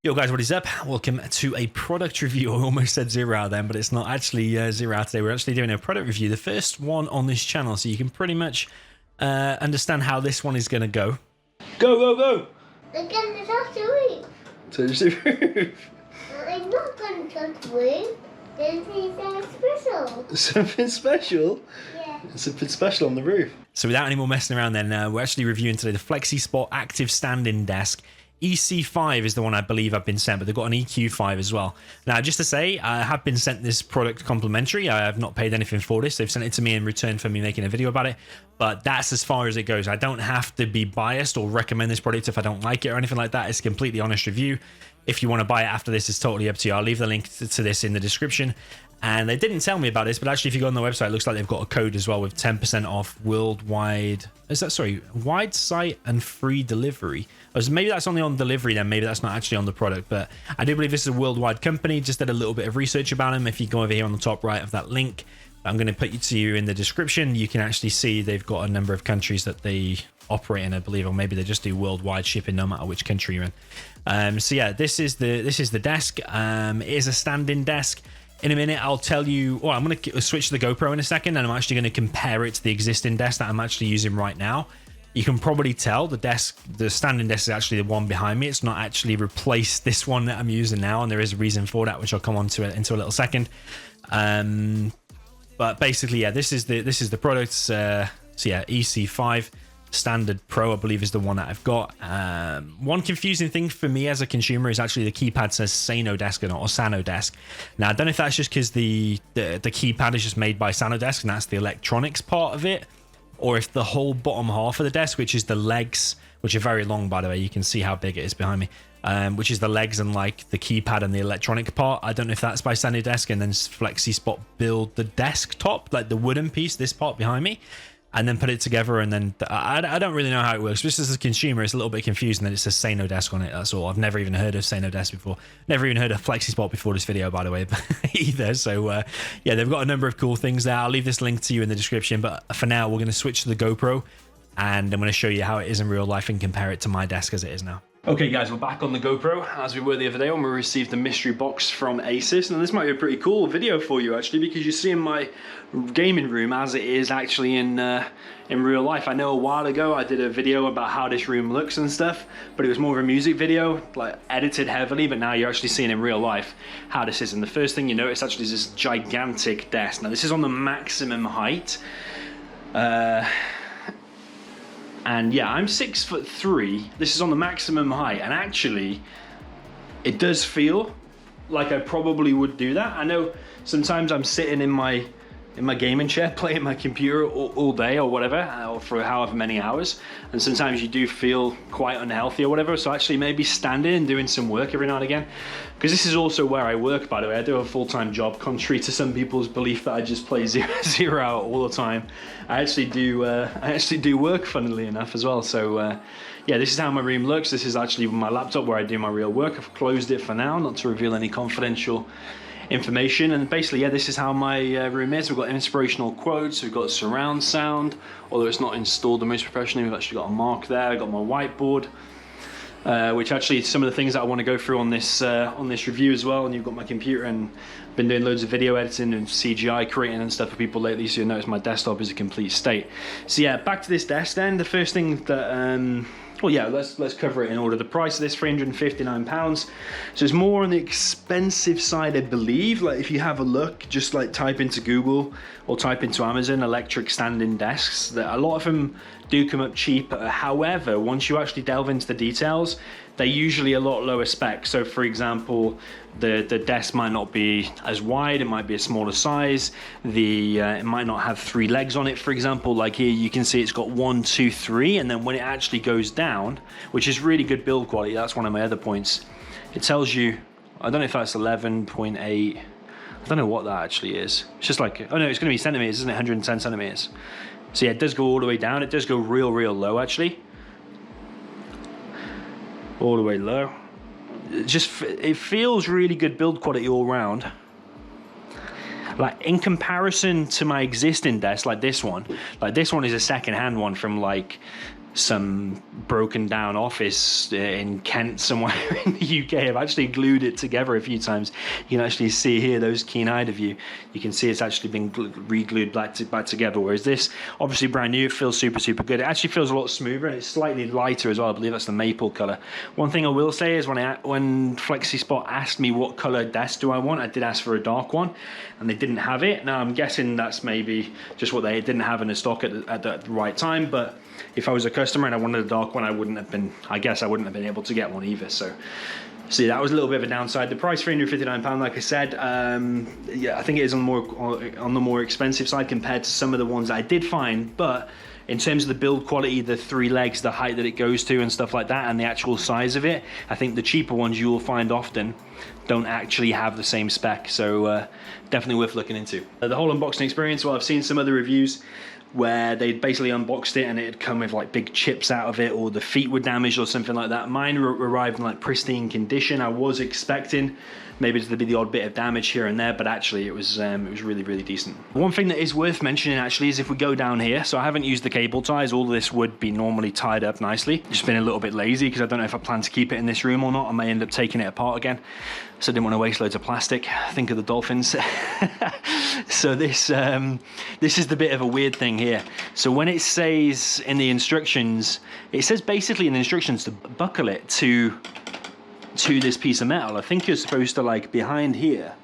Yo guys, what is up? Welcome to a product review. I almost said 0 out then, but it's not actually 0 out today. We're actually doing a product review, the first one on this channel, so you can pretty much understand how this one is going to go. Go, go, go! I'm going to touch the roof. Touch the roof. I'm not going to touch the roof. There's something special. Something special? Yeah. Something special on the roof. So without any more messing around then, we're actually reviewing today the Flexispot Active Standing Desk. EC5 is the one I believe I've been sent, but they've got an EQ5 as well. Now, just to say, I have been sent this product complimentary. I have not paid anything for this. They've sent it to me in return for me making a video about it, but that's as far as it goes. I don't have to be biased or recommend this product if I don't like it or anything like that. It's a completely honest review. If you want to buy it after this, it's totally up to you. I'll leave the link to this in the description. And they didn't tell me about this, but actually if you go on the website, it looks like they've got a code as well with 10% off worldwide. Wide site and free delivery. Maybe that's only on delivery then, maybe that's not actually on the product, but I do believe this is a worldwide company. Just did a little bit of research about them. If you go over here on the top right of that link, I'm going to put you to you in the description. You can actually see they've got a number of countries that they operate in, I believe, or maybe they just do worldwide shipping no matter which country you're in. So yeah, this is the desk. It is a standing desk. In a minute, I'll tell you, I'm going to switch to the GoPro in a second, and I'm actually going to compare it to the existing desk that I'm actually using right now. You can probably tell the standing desk is actually the one behind me. It's not actually replaced this one that I'm using now, and there is a reason for that, which I'll come on to it into a little second. But basically, yeah, this is the product. So yeah, EC5. Standard Pro, I believe, is the one that I've got. One confusing thing for me as a consumer is actually the keypad says Sanodesk or Sanodesk. Now, I don't know if that's just because the keypad is just made by Sanodesk and that's the electronics part of it, or if the whole bottom half of the desk, which is the legs, which are very long, by the way, you can see how big it is behind me, which is the legs and like the keypad and the electronic part. I don't know if that's by Sanodesk, and then Flexispot build the desktop, like the wooden piece, this part behind me, and then put it together, and then I don't really know how it works. Just as a consumer, it's a little bit confusing that it says Sanodesk on it, that's all. I've never even heard of Sanodesk before. Never even heard of Flexispot before this video, by the way, either. So yeah, they've got a number of cool things there. I'll leave this link to you in the description, but for now, we're going to switch to the GoPro, and I'm going to show you how it is in real life and compare it to my desk as it is now. Okay guys, we're back on the GoPro as we were the other day when we received the mystery box from Asus, and this might be a pretty cool video for you actually, because you see in my gaming room as it is actually in real life. I know a while ago I did a video about how this room looks and stuff, but it was more of a music video, like edited heavily, but now you're actually seeing in real life how this is. And the first thing you notice actually is this gigantic desk. Now this is on the maximum height. And yeah, I'm 6'3". This is on the maximum height, and actually, it does feel like I probably would do that. I know sometimes I'm sitting in my gaming chair playing my computer all day or whatever, or for however many hours, and sometimes you do feel quite unhealthy or whatever. So actually, maybe standing and doing some work every now and again, because this is also where I work, by the way. I do a full-time job, contrary to some people's belief that I just play zero out all the time. I actually do work, funnily enough, as well. So yeah, this is how my room looks. This is actually my laptop where I do my real work. I've closed it for now, not to reveal any confidential information. And basically, yeah, this is how my room is. We've got inspirational quotes, we've got surround sound, although it's not installed the most professionally. We've actually got a mark there. I've got my whiteboard, which actually is some of the things that I want to go through on this review as well. And you've got my computer, and been doing loads of video editing and CGI creating and stuff for people lately, so you'll notice my desktop is a complete state. So yeah, back to this desk then. The first thing that well yeah, let's cover it in order. The price of this, £359. So it's more on the expensive side, I believe. Like if you have a look, just like type into Google or type into Amazon electric standing desks, that a lot of them do come up cheap. However, once you actually delve into the details, they're usually a lot lower spec. So for example, the desk might not be as wide, it might be a smaller size, it might not have 3 legs on it, for example. Like here you can see it's got 1, 2, 3, and then when it actually goes down, which is really good build quality, that's one of my other points, it tells you, I don't know if that's 11.8, I don't know what that actually is. It's just like, oh no, it's going to be centimeters, isn't it? 110 centimeters. So yeah, it does go all the way down. It does go real low actually. All the way low. It feels really good build quality all around. Like in comparison to my existing desk, like this one is a second-hand one from like some broken down office in Kent somewhere in the UK. I've actually glued it together a few times. You can actually see here, those keen-eyed of you, you can see it's actually been re-glued back together, whereas this, obviously brand new, it feels super good. It actually feels a lot smoother, and it's slightly lighter as well. I believe that's the maple color. One thing I will say is when Flexispot asked me what color desk do I want, I did ask for a dark one, and they didn't have it. Now I'm guessing that's maybe just what they didn't have in the stock at the right time, but if I was a customer and I wanted a dark one, I wouldn't have been able to get one either. So that was a little bit of a downside. The price, £359, like I said, yeah, I think it is on the more expensive side compared to some of the ones that I did find. But in terms of the build quality, the 3 legs, the height that it goes to and stuff like that, and the actual size of it, I think the cheaper ones you will find often don't actually have the same spec. So definitely worth looking into. The whole unboxing experience, well, I've seen some other reviews where they basically unboxed it and it'd come with like big chips out of it, or the feet were damaged or something like that. Mine arrived in like pristine condition. I was expecting maybe to be the odd bit of damage here and there, but actually it was really decent. One thing that is worth mentioning actually is if we go down here, so I haven't used the cable ties. All of this would be normally tied up nicely. Just been a little bit lazy because I don't know if I plan to keep it in this room or not. I may end up taking it apart again, so I didn't want to waste loads of plastic. Think of the dolphins. So this is the bit of a weird thing here. So when it says in the instructions, it says basically in the instructions to buckle it to this piece of metal. I think you're supposed to, like, behind here,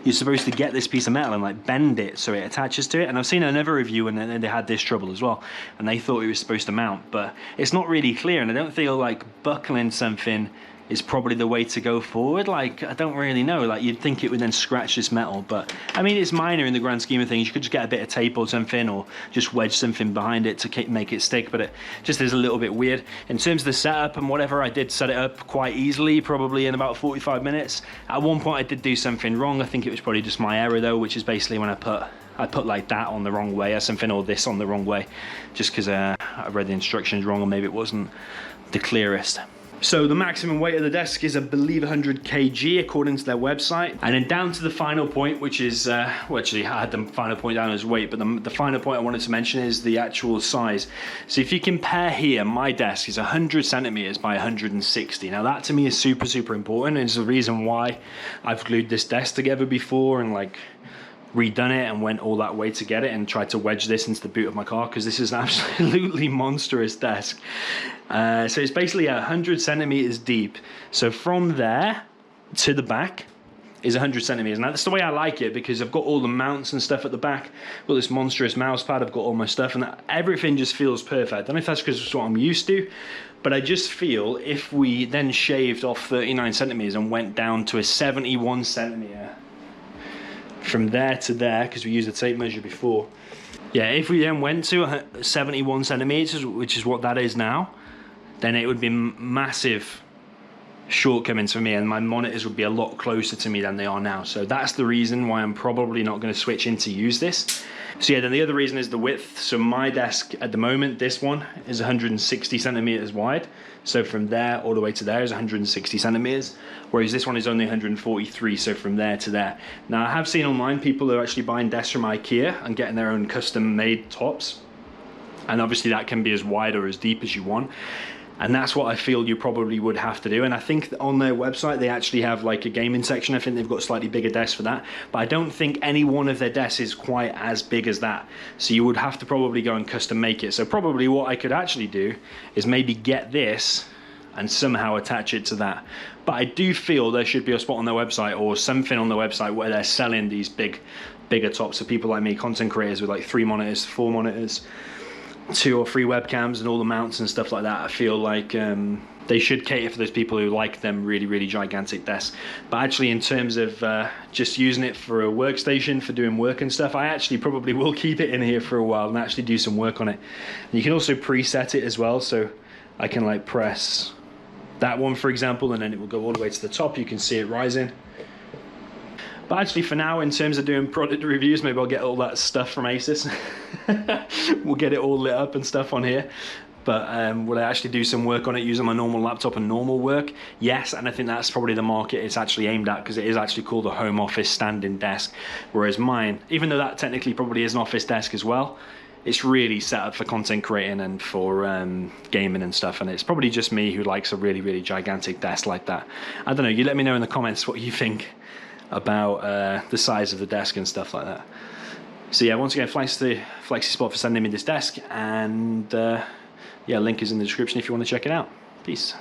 you're supposed to get this piece of metal and like bend it so it attaches to it. And I've seen another review and they had this trouble as well, and they thought it was supposed to mount, but it's not really clear, and I don't feel like buckling something is probably the way to go forward. Like, I don't really know, like you'd think it would then scratch this metal, but I mean, it's minor in the grand scheme of things. You could just get a bit of tape or something, or just wedge something behind it to make it stick, but it just is a little bit weird. In terms of the setup and whatever, I did set it up quite easily, probably in about 45 minutes. At one point I did do something wrong. I think it was probably just my error though, which is basically when I put like that on the wrong way or something, or this on the wrong way, just because I read the instructions wrong, or maybe it wasn't the clearest. So the maximum weight of the desk is, I believe, 100 kg according to their website. And then down to the final point, which is, well, actually I had the final point down as weight, but the final point I wanted to mention is the actual size. So if you compare here, my desk is 100 centimeters by 160. Now that to me is super, super important. It's the reason why I've glued this desk together before and like redone it and went all that way to get it, and tried to wedge this into the boot of my car, because this is an absolutely monstrous desk. So it's basically 100 centimeters deep. So from there to the back is 100 centimeters. Now that's the way I like it, because I've got all the mounts and stuff at the back. I've got this monstrous mouse pad, I've got all my stuff, and everything just feels perfect. I don't know if that's because it's what I'm used to, but I just feel if we then shaved off 39 centimeters and went down to a 71 centimeter from there to there, because we used the tape measure before. Yeah, if we then went to 71 centimeters, which is what that is now, then it would be massive shortcomings for me, and my monitors would be a lot closer to me than they are now. So that's the reason why I'm probably not going to switch in to use this. So yeah, then the other reason is the width. So my desk at the moment, this one is 160 centimeters wide. So from there all the way to there is 160 centimeters, whereas this one is only 143. So from there to there. Now I have seen online people who are actually buying desks from IKEA and getting their own custom made tops. And obviously that can be as wide or as deep as you want. And that's what I feel you probably would have to do. And I think on their website, they actually have like a gaming section. I think they've got slightly bigger desks for that. But I don't think any one of their desks is quite as big as that. So you would have to probably go and custom make it. So probably what I could actually do is maybe get this and somehow attach it to that. But I do feel there should be a spot on their website or something on their website where they're selling these bigger tops for people like me, content creators with like 3 monitors, 4 monitors, 2 or 3 webcams and all the mounts and stuff like that. I feel like they should cater for those people who like them really gigantic desks. But actually in terms of just using it for a workstation for doing work and stuff, I actually probably will keep it in here for a while and actually do some work on it. And you can also preset it as well, so I can like press that one for example, and then it will go all the way to the top. You can see it rising. But actually for now, in terms of doing product reviews, maybe I'll get all that stuff from Asus. We'll get it all lit up and stuff on here. But will I actually do some work on it using my normal laptop and normal work? Yes, and I think that's probably the market it's actually aimed at, because it is actually called a home office standing desk. Whereas mine, even though that technically probably is an office desk as well, it's really set up for content creating and for gaming and stuff, and it's probably just me who likes a really, really gigantic desk like that. I don't know, you let me know in the comments what you think about the size of the desk and stuff like that. So yeah, once again, thanks to Flexispot for sending me this desk, and yeah, link is in the description if you want to check it out. Peace.